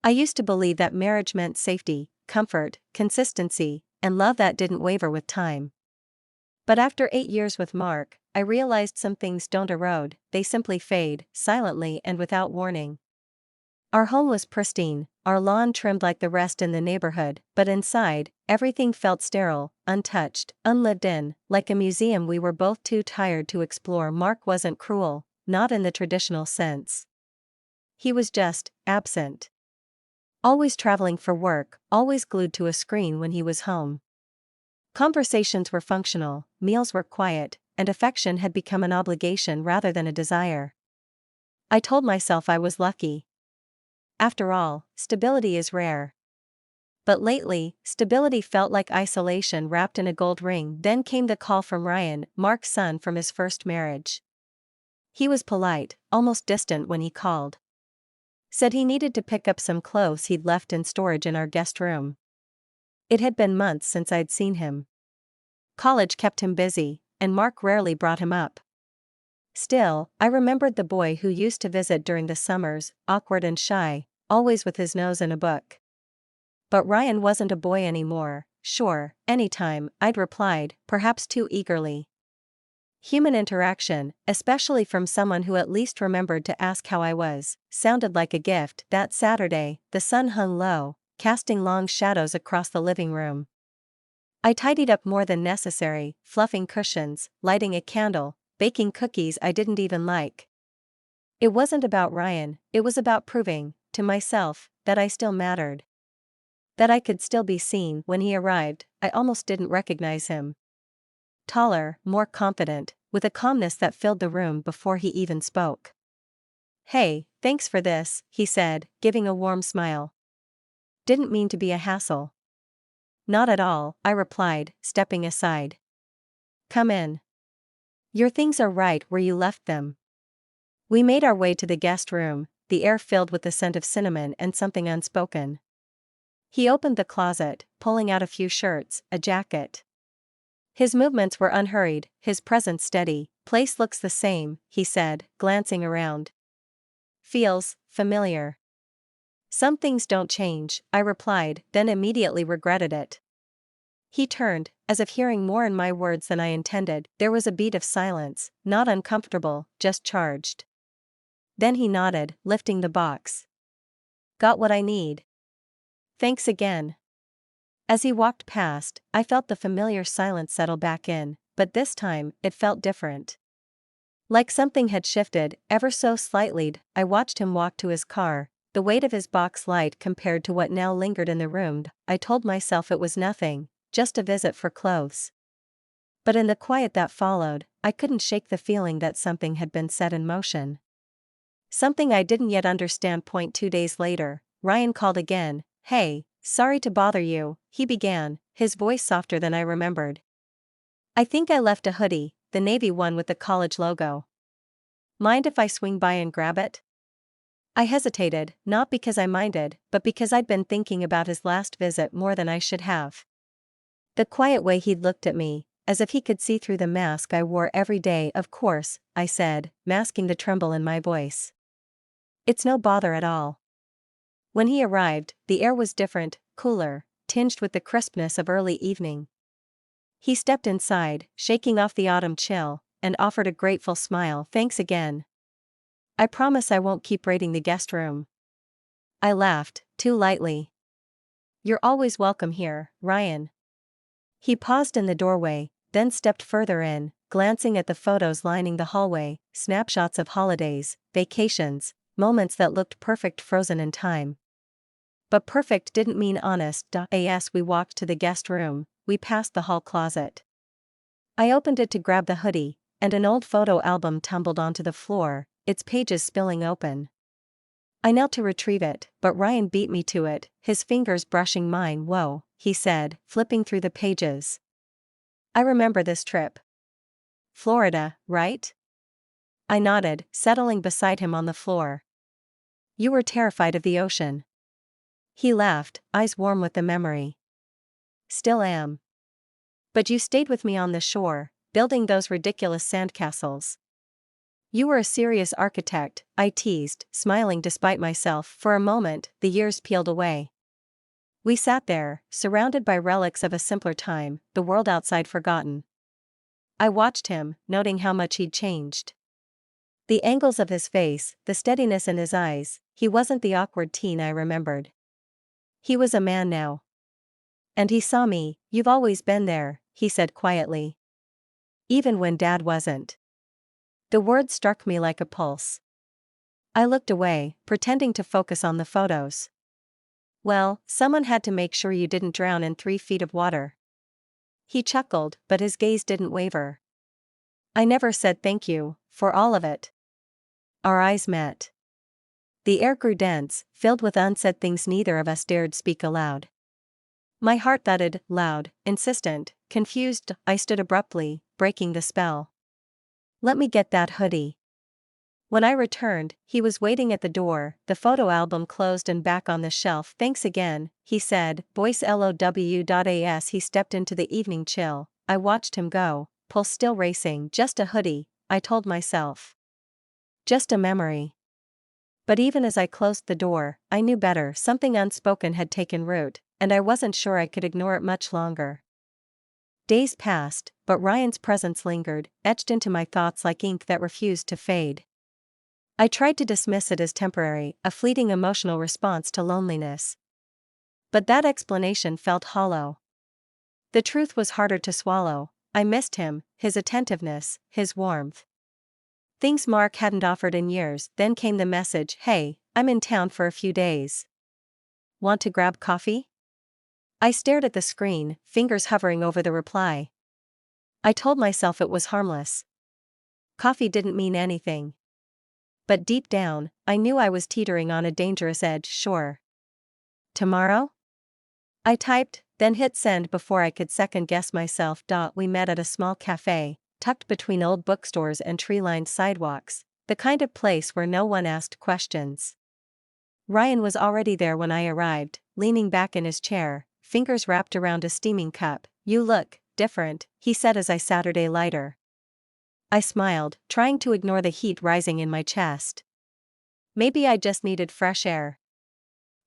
I used to believe that marriage meant safety, comfort, consistency, and love that didn't waver with time. But after 8 years with Mark, I realized some things don't erode, they simply fade, silently and without warning. Our home was pristine, our lawn trimmed like the rest in the neighborhood, but inside, everything felt sterile, untouched, unlived in, like a museum we were both too tired to explore. Mark wasn't cruel, not in the traditional sense. He was just absent. Always traveling for work, always glued to a screen when he was home. Conversations were functional, meals were quiet, and affection had become an obligation rather than a desire. I told myself I was lucky. After all, stability is rare. But lately, stability felt like isolation wrapped in a gold ring. Then came the call from Ryan, Mark's son from his first marriage. He was polite, almost distant when he called. Said he needed to pick up some clothes he'd left in storage in our guest room. It had been months since I'd seen him. College kept him busy, and Mark rarely brought him up. Still, I remembered the boy who used to visit during the summers, awkward and shy, always with his nose in a book. But Ryan wasn't a boy anymore. Sure, anytime, I'd replied, perhaps too eagerly. Human interaction, especially from someone who at least remembered to ask how I was, sounded like a gift. That Saturday, the sun hung low, casting long shadows across the living room. I tidied up more than necessary, fluffing cushions, lighting a candle, baking cookies I didn't even like. It wasn't about Ryan, it was about proving, to myself, that I still mattered. That I could still be seen. When he arrived, I almost didn't recognize him. Taller, more confident, with a calmness that filled the room before he even spoke. "Hey, thanks for this," he said, giving a warm smile. "Didn't mean to be a hassle." "Not at all," I replied, stepping aside. "Come in. Your things are right where you left them." We made our way to the guest room, the air filled with the scent of cinnamon and something unspoken. He opened the closet, pulling out a few shirts, a jacket. His movements were unhurried, his presence steady. "Place looks the same," he said, glancing around. "Feels familiar." "Some things don't change," I replied, then immediately regretted it. He turned, as if hearing more in my words than I intended. There was a beat of silence, not uncomfortable, just charged. Then he nodded, lifting the box. "Got what I need." "Thanks again." As he walked past, I felt the familiar silence settle back in, but this time, it felt different. Like something had shifted, ever so slightly. I watched him walk to his car, the weight of his box light compared to what now lingered in the room. I told myself it was nothing, just a visit for clothes. But in the quiet that followed, I couldn't shake the feeling that something had been set in motion. Something I didn't yet understand. 2 days later, Ryan called again. "Hey, sorry to bother you," he began, his voice softer than I remembered. "I think I left a hoodie, the navy one with the college logo. Mind if I swing by and grab it?" I hesitated, not because I minded, but because I'd been thinking about his last visit more than I should have. The quiet way he'd looked at me, as if he could see through the mask I wore every day. "Of course," I said, masking the tremble in my voice. "It's no bother at all." When he arrived, the air was different, cooler, tinged with the crispness of early evening. He stepped inside, shaking off the autumn chill, and offered a grateful smile. "Thanks again. I promise I won't keep raiding the guest room." I laughed, too lightly. "You're always welcome here, Ryan." He paused in the doorway, then stepped further in, glancing at the photos lining the hallway, snapshots of holidays, vacations, moments that looked perfect frozen in time. But perfect didn't mean honest. As we walked to the guest room, we passed the hall closet. I opened it to grab the hoodie, and an old photo album tumbled onto the floor, its pages spilling open. I knelt to retrieve it, but Ryan beat me to it, his fingers brushing mine. "Whoa," he said, flipping through the pages. "I remember this trip. Florida, right?" I nodded, settling beside him on the floor. "You were terrified of the ocean." He laughed, eyes warm with the memory. "Still am. But you stayed with me on the shore, building those ridiculous sandcastles." You were a serious architect, I teased, smiling despite myself. For a moment, the years peeled away. We sat there, surrounded by relics of a simpler time, the world outside forgotten. I watched him, noting how much he'd changed. The angles of his face, the steadiness in his eyes, he wasn't the awkward teen I remembered. He was a man now. And he saw me. You've always been there, he said quietly. Even when Dad wasn't. The words struck me like a pulse. I looked away, pretending to focus on the photos. Well, someone had to make sure you didn't drown in 3 feet of water. He chuckled, but his gaze didn't waver. I never said thank you, for all of it. Our eyes met. The air grew dense, filled with unsaid things neither of us dared speak aloud. My heart thudded, loud, insistent, confused. I stood abruptly, breaking the spell. Let me get that hoodie. When I returned, he was waiting at the door, the photo album closed and back on the shelf. Thanks again, he said, voice LOW.AS. He stepped into the evening chill. I watched him go, pulse still racing. Just a hoodie, I told myself. Just a memory. But even as I closed the door, I knew better. Something unspoken had taken root, and I wasn't sure I could ignore it much longer. Days passed, but Ryan's presence lingered, etched into my thoughts like ink that refused to fade. I tried to dismiss it as temporary, a fleeting emotional response to loneliness. But that explanation felt hollow. The truth was harder to swallow. I missed him, his attentiveness, his warmth. Things Mark hadn't offered in years. Then came the message, hey, I'm in town for a few days. Want to grab coffee? I stared at the screen, fingers hovering over the reply. I told myself it was harmless. Coffee didn't mean anything. But deep down, I knew I was teetering on a dangerous edge. Sure. Tomorrow? I typed, then hit send before I could second-guess myself. We met at a small cafe, tucked between old bookstores and tree-lined sidewalks, the kind of place where no one asked questions. Ryan was already there when I arrived, leaning back in his chair, fingers wrapped around a steaming cup. You look different, he said as I sat a lighter. I smiled, trying to ignore the heat rising in my chest. Maybe I just needed fresh air.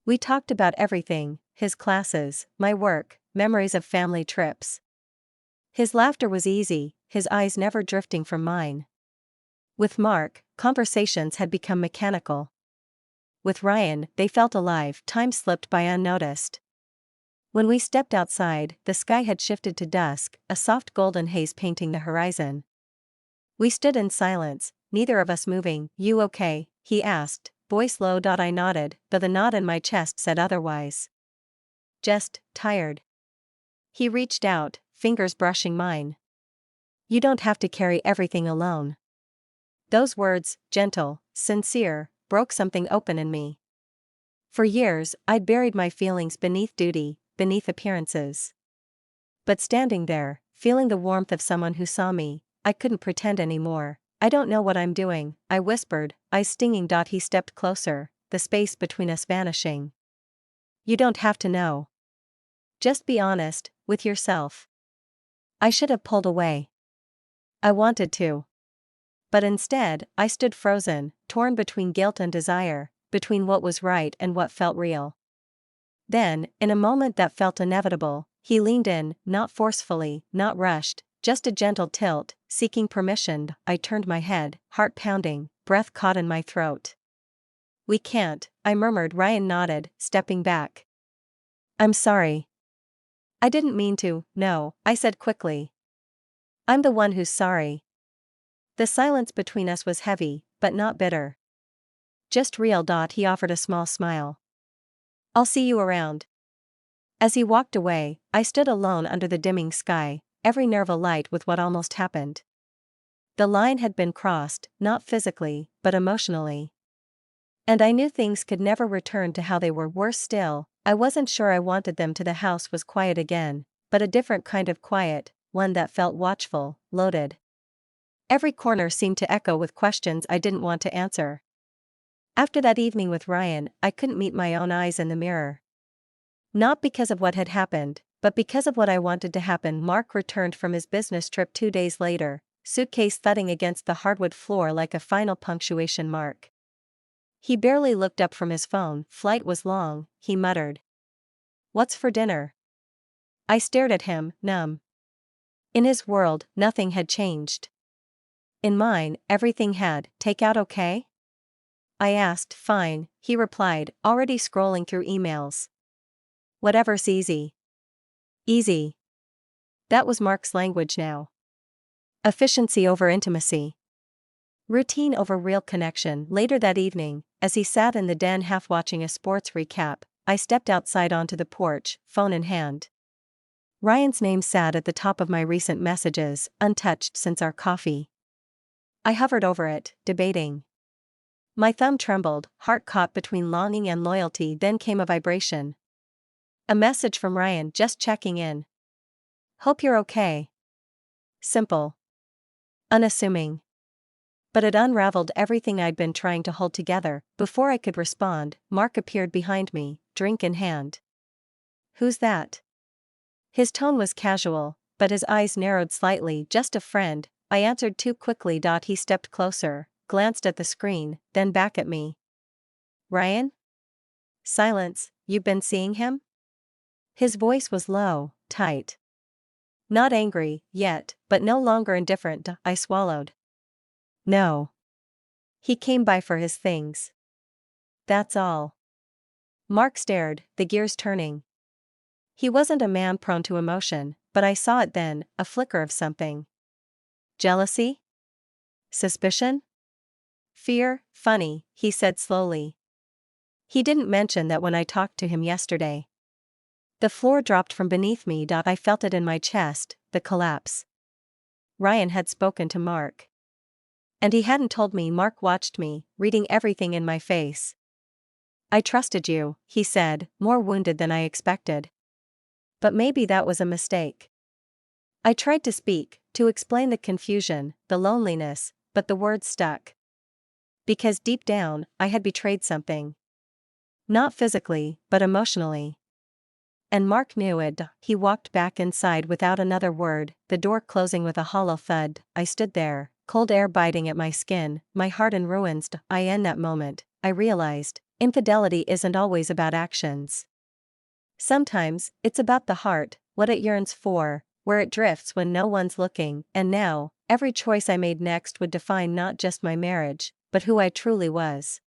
We talked about everything, his classes, my work, memories of family trips. His laughter was easy, his eyes never drifting from mine. With Mark, conversations had become mechanical. With Ryan, they felt alive. Time slipped by unnoticed. When we stepped outside, the sky had shifted to dusk, a soft golden haze painting the horizon. We stood in silence, neither of us moving. You okay? He asked, voice low. I nodded, though the knot in my chest said otherwise. Just tired. He reached out, fingers brushing mine. You don't have to carry everything alone. Those words, gentle, sincere, broke something open in me. For years, I'd buried my feelings beneath duty, beneath appearances. But standing there, feeling the warmth of someone who saw me, I couldn't pretend anymore. I don't know what I'm doing, I whispered, eyes stinging. He stepped closer, the space between us vanishing. You don't have to know. Just be honest, with yourself. I should have pulled away. I wanted to. But instead, I stood frozen, torn between guilt and desire, between what was right and what felt real. Then, in a moment that felt inevitable, he leaned in, not forcefully, not rushed, just a gentle tilt, seeking permission. I turned my head, heart pounding, breath caught in my throat. We can't, I murmured. Ryan nodded, stepping back. I'm sorry. I didn't mean to, no, I said quickly. I'm the one who's sorry. The silence between us was heavy, but not bitter. Just real. He offered a small smile. I'll see you around. As he walked away, I stood alone under the dimming sky, every nerve alight with what almost happened. The line had been crossed, not physically, but emotionally. And I knew things could never return to how they were. Worse still, I wasn't sure I wanted them to. The house was quiet again, but a different kind of quiet, one that felt watchful, loaded. Every corner seemed to echo with questions I didn't want to answer. After that evening with Ryan, I couldn't meet my own eyes in the mirror. Not because of what had happened, but because of what I wanted to happen. Mark returned from his business trip 2 days later, suitcase thudding against the hardwood floor like a final punctuation mark. He barely looked up from his phone. Flight was long, he muttered. What's for dinner? I stared at him, numb. In his world, nothing had changed. In mine, everything had. Takeout okay? I asked. Fine, he replied, already scrolling through emails. Whatever's easy. Easy. That was Mark's language now. Efficiency over intimacy. Routine over real connection. Later that evening, as he sat in the den half watching a sports recap, I stepped outside onto the porch, phone in hand. Ryan's name sat at the top of my recent messages, untouched since our coffee. I hovered over it, debating. My thumb trembled, heart caught between longing and loyalty. Then came a vibration. A message from Ryan, just checking in. Hope you're okay. Simple. Unassuming. But it unraveled everything I'd been trying to hold together. Before I could respond, Mark appeared behind me, drink in hand. Who's that? His tone was casual, but his eyes narrowed slightly. Just a friend, I answered too quickly. He stepped closer, glanced at the screen, then back at me. Ryan? Silence. You've been seeing him? His voice was low, tight. Not angry, yet, but no longer indifferent. I swallowed. No. He came by for his things. That's all. Mark stared, the gears turning. He wasn't a man prone to emotion, but I saw it then, a flicker of something. Jealousy? Suspicion? Fear? Funny, he said slowly. He didn't mention that when I talked to him yesterday. The floor dropped from beneath me. I felt it in my chest, the collapse. Ryan had spoken to Mark. And he hadn't told me. Mark watched me, reading everything in my face. I trusted you, he said, more wounded than I expected. But maybe that was a mistake. I tried to speak, to explain the confusion, the loneliness, but the words stuck. Because deep down, I had betrayed something. Not physically, but emotionally. And Mark knew it. He walked back inside without another word, the door closing with a hollow thud. I stood there, cold air biting at my skin, my heart in ruins. In that moment, I realized, infidelity isn't always about actions. Sometimes, it's about the heart, what it yearns for, where it drifts when no one's looking. And now, every choice I made next would define not just my marriage, but who I truly was.